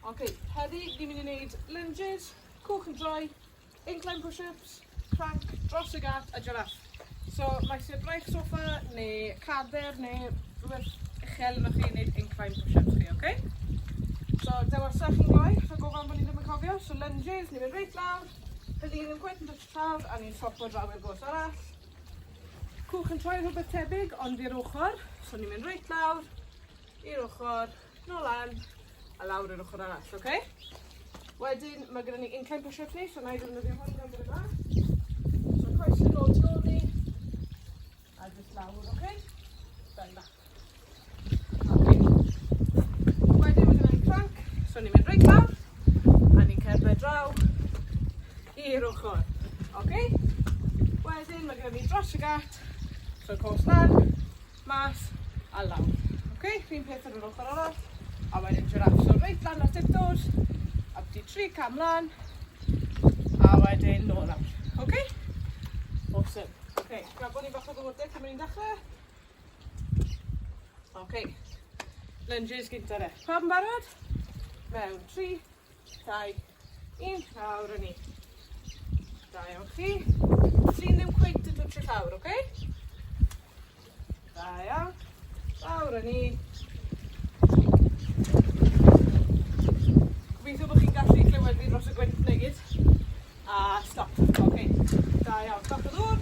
Ok, heddi ni'n mynd i wneud lunges, cwch yn droi, incline push-ups, crank, dros y gat a giraffe. So mae sy'n braich soffa neu cader neu rhywbeth uchel yna chi wneud incline push-ups chi, ok? So dewa sach chi'n gloi, rhaid gofan bod ni ddim yn cofio. So lunges, ni'n mynd reit lawr, heddi ni'n gweith yn dod llawr a ni'n siopo draw i'r bwys arall. Cwch yn troi rhywbeth tebyg ond i'r ochr, so ni'n mynd reit lawr, i'r ochr, nôl lan, a lawr i'r ochr arall, ok? Wedyn, mae gyda ni incline push-ups ni, so na i ddefnyddio hwn gan gyda yma. So coesau nôl tu ôl ni, a jyst lawr, ok? Ben back. Ok. Wedyn, mae gyda ni crank, so ni'n mynd reit lawr, a ni'n cerbyd draw i'r ochr, ok? Wedyn, mae gyda ni dros y gat, so cos lan, mas, a lawr. Ok, fi'n peth ar yr ochr arall, a wedyn giraffe. So reit lan ar tiptoes, a byti 3 cam lan, a wedyn nôl lawr. Ok? Awesome. Ok, grab ni bach o ddywodau cyn mynd i'n dechrau. Ok, lunges gynta de. Pawb yn barod? Mewn 3, 2, 1, lawr â ni. Da iawn chi. Sy'n ddim cweit yn twtio llawr, ok? Da iawn. Lawr â ni. Gobeithio bod chi'n gallu clywed fi dros y gwynt negyd. A stop. Ok. Da iawn. Bach o ddŵr.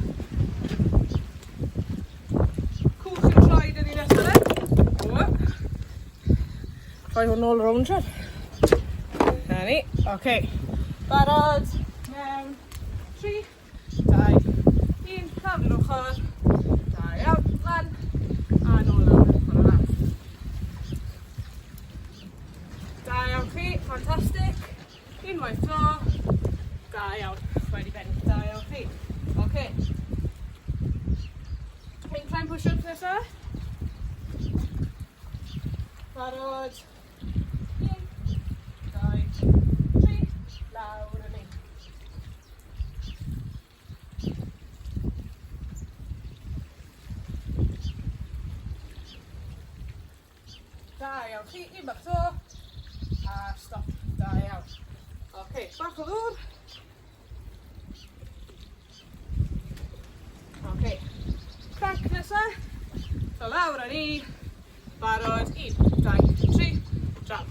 Cwch yn troi dyn ni nesaf then. Troi hwn all around siar. Na ni. Ok. Barod. Mewn. 3, 2, 1. Lawr i'r ochr. Da iawn. Lan. A nôl lawr i'r ochr arall. Da iawn chi, ffantastig. Unwaith to. Da iawn. Wedi benni. Da iawn chi. Ok. Incline push-ups nesaf. Barod. 1, 2, 3. Lawr â ni. Da iawn chi, un bach to. A stop. Da iawn. Ok, bach o ddŵr. Ok, crank nesa. So lawr â ni. Barod, 1, 2, 3, draw.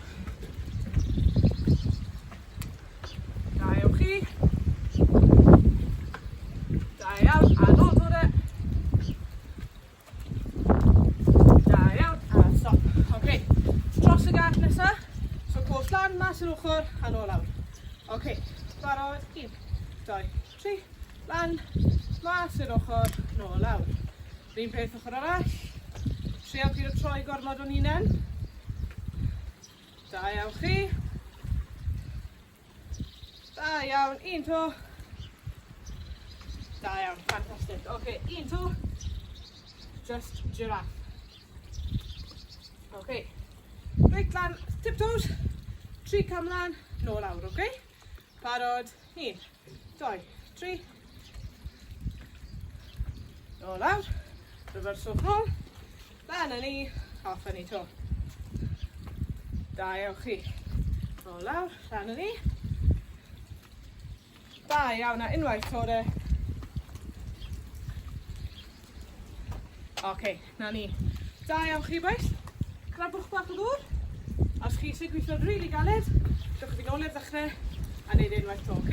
Da iawn chi. Da iawn, a nôl to de. Da iawn, a stop. Ok, dros y gat nesa. So cwrs lan, mas i'r ochr, a nôl lawr. Ok, barod, 1, 2, 3, lan, mas i'r ochr, nôl lawr. R'un peth ochr arall. Trial pyd o troi gormod o'n hunain. Da iawn chi. Da iawn, un to. Da iawn, fantastic. Ok, un to. Just giraffe. Ok. Reit lan, tiptoes. 3 cam lan, nôl lawr, ok? Barod. 1, 2, 3. Nôl lawr. Reverswch nôl. Lan â ni, off â ni to. Da iawn chi. Nôl lawr, lan â ni. Da iawn, a unwaith to de. Ok, na ni. Da iawn chi boes. Grabwch bach o ddŵr. Os chi sy'n gweithio'n rili galed, dewch fi nôl i'r ddechrau a neud unwaith to. Ok,